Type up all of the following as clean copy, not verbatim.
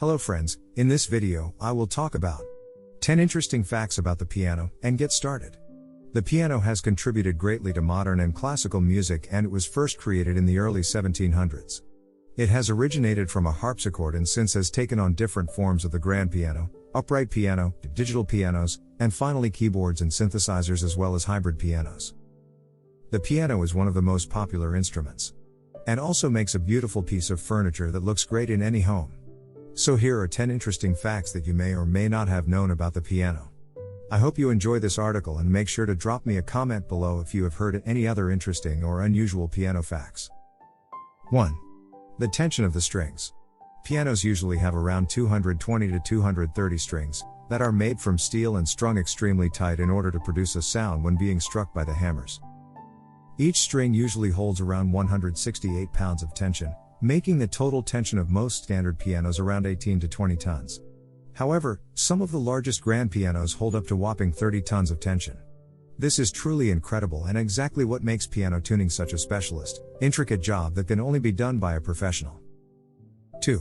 Hello friends, in this video, I will talk about 10 interesting facts about the piano, and get started. The piano has contributed greatly to modern and classical music, and it was first created in the early 1700s. It has originated from a harpsichord and since has taken on different forms of the grand piano, upright piano, digital pianos, and finally keyboards and synthesizers as well as hybrid pianos. The piano is one of the most popular instruments, and also makes a beautiful piece of furniture that looks great in any home. So here are 10 interesting facts that you may or may not have known about the piano. I hope you enjoy this article and make sure to drop me a comment below if you have heard any other interesting or unusual piano facts. 1. The tension of the strings. Pianos usually have around 220 to 230 strings that are made from steel and strung extremely tight in order to produce a sound when being struck by the hammers. Each string usually holds around 168 pounds of tension, making the total tension of most standard pianos around 18 to 20 tons. However, some of the largest grand pianos hold up to whopping 30 tons of tension. This is truly incredible and exactly what makes piano tuning such a specialist, intricate job that can only be done by a professional. 2.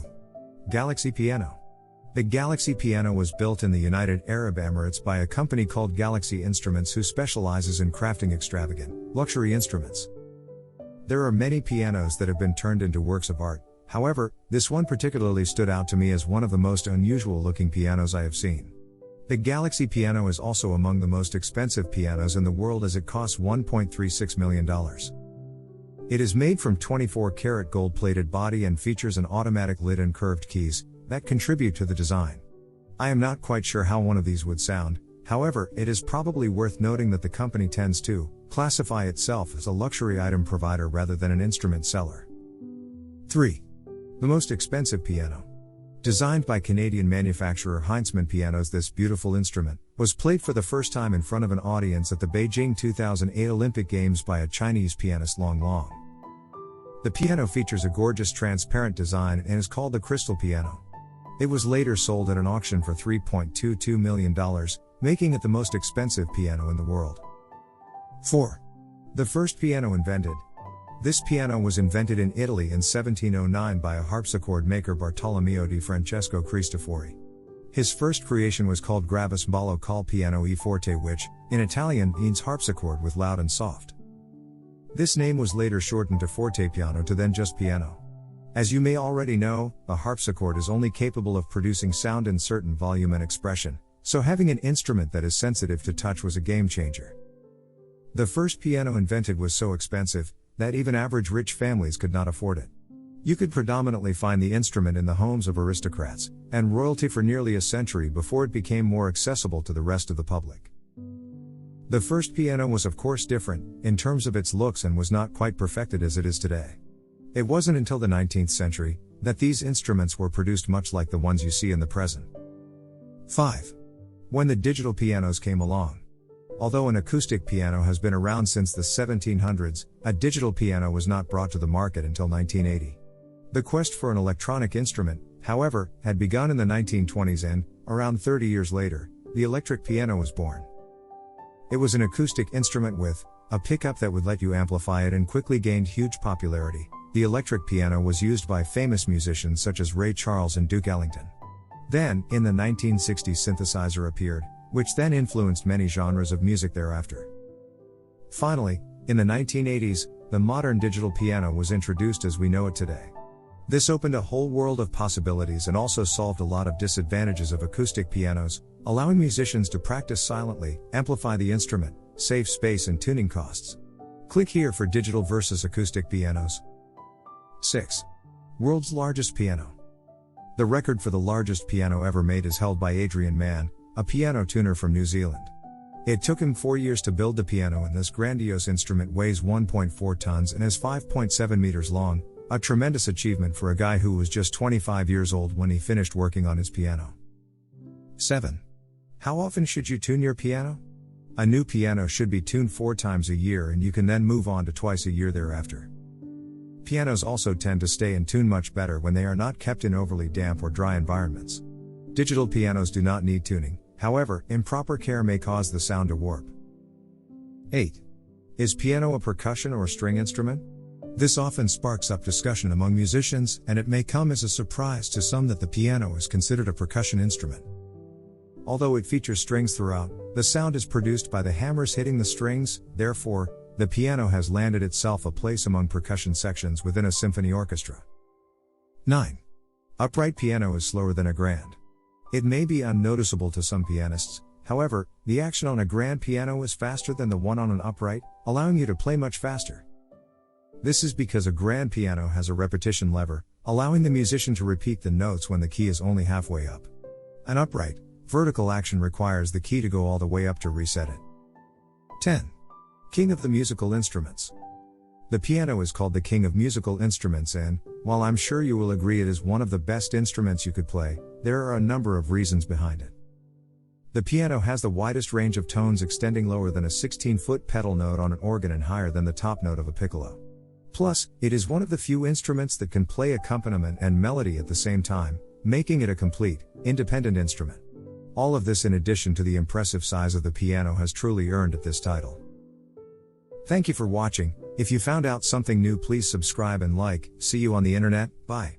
Galaxy Piano. The Galaxy Piano was built in the United Arab Emirates by a company called Galaxy Instruments who specializes in crafting extravagant, luxury instruments. There are many pianos that have been turned into works of art, however, this one particularly stood out to me as one of the most unusual looking pianos I have seen. The Galaxy Piano is also among the most expensive pianos in the world as it costs $1.36 million. It is made from 24-karat gold-plated body and features an automatic lid and curved keys that contribute to the design. I am not quite sure how one of these would sound, however, it is probably worth noting that the company tends to classify itself as a luxury item provider rather than an instrument seller. 3. The most expensive piano. Designed by Canadian manufacturer Heinzmann Pianos, this beautiful instrument was played for the first time in front of an audience at the Beijing 2008 Olympic Games by a Chinese pianist Long Long. The piano features a gorgeous transparent design and is called the Crystal Piano. It was later sold at an auction for $3.22 million, making it the most expensive piano in the world. 4. The first piano invented. This piano was invented in Italy in 1709 by a harpsichord maker Bartolomeo di Francesco Cristofori. His first creation was called Gravis Ballo col piano e forte, which, in Italian, means harpsichord with loud and soft. This name was later shortened to fortepiano to then just piano. As you may already know, a harpsichord is only capable of producing sound in certain volume and expression, so having an instrument that is sensitive to touch was a game changer. The first piano invented was so expensive that even average rich families could not afford it. You could predominantly find the instrument in the homes of aristocrats and royalty for nearly a century before it became more accessible to the rest of the public. The first piano was of course different in terms of its looks and was not quite perfected as it is today. It wasn't until the 19th century that these instruments were produced much like the ones you see in the present. 5. When the digital pianos came along. Although an acoustic piano has been around since the 1700s, a digital piano was not brought to the market until 1980. The quest for an electronic instrument, however, had begun in the 1920s and, around 30 years later, the electric piano was born. It was an acoustic instrument with a pickup that would let you amplify it and quickly gained huge popularity. The electric piano was used by famous musicians such as Ray Charles and Duke Ellington. Then, in the 1960s, synthesizer appeared, which then influenced many genres of music thereafter. Finally, in the 1980s, the modern digital piano was introduced as we know it today. This opened a whole world of possibilities and also solved a lot of disadvantages of acoustic pianos, allowing musicians to practice silently, amplify the instrument, save space and tuning costs. Click here for digital versus acoustic pianos. 6. World's largest piano. The record for the largest piano ever made is held by Adrian Mann, a piano tuner from New Zealand. It took him 4 years to build the piano, and this grandiose instrument weighs 1.4 tons and is 5.7 meters long, a tremendous achievement for a guy who was just 25 years old when he finished working on his piano. 7. How often should you tune your piano? A new piano should be tuned 4 times a year, and you can then move on to twice a year thereafter. Pianos also tend to stay in tune much better when they are not kept in overly damp or dry environments. Digital pianos do not need tuning, however, improper care may cause the sound to warp. 8. Is piano a percussion or string instrument? This often sparks up discussion among musicians, and it may come as a surprise to some that the piano is considered a percussion instrument. Although it features strings throughout, the sound is produced by the hammers hitting the strings, therefore, the piano has landed itself a place among percussion sections within a symphony orchestra. 9. Upright piano is slower than a grand. It may be unnoticeable to some pianists, however, the action on a grand piano is faster than the one on an upright, allowing you to play much faster. This is because a grand piano has a repetition lever, allowing the musician to repeat the notes when the key is only halfway up. An upright, vertical action requires the key to go all the way up to reset it. 10. King of the musical instruments. The piano is called the king of musical instruments and, while I'm sure you will agree it is one of the best instruments you could play, there are a number of reasons behind it. The piano has the widest range of tones, extending lower than a 16-foot pedal note on an organ and higher than the top note of a piccolo. Plus, it is one of the few instruments that can play accompaniment and melody at the same time, making it a complete, independent instrument. All of this in addition to the impressive size of the piano has truly earned it this title. Thank you for watching. If you found out something new, please subscribe and like. See you on the internet. Bye.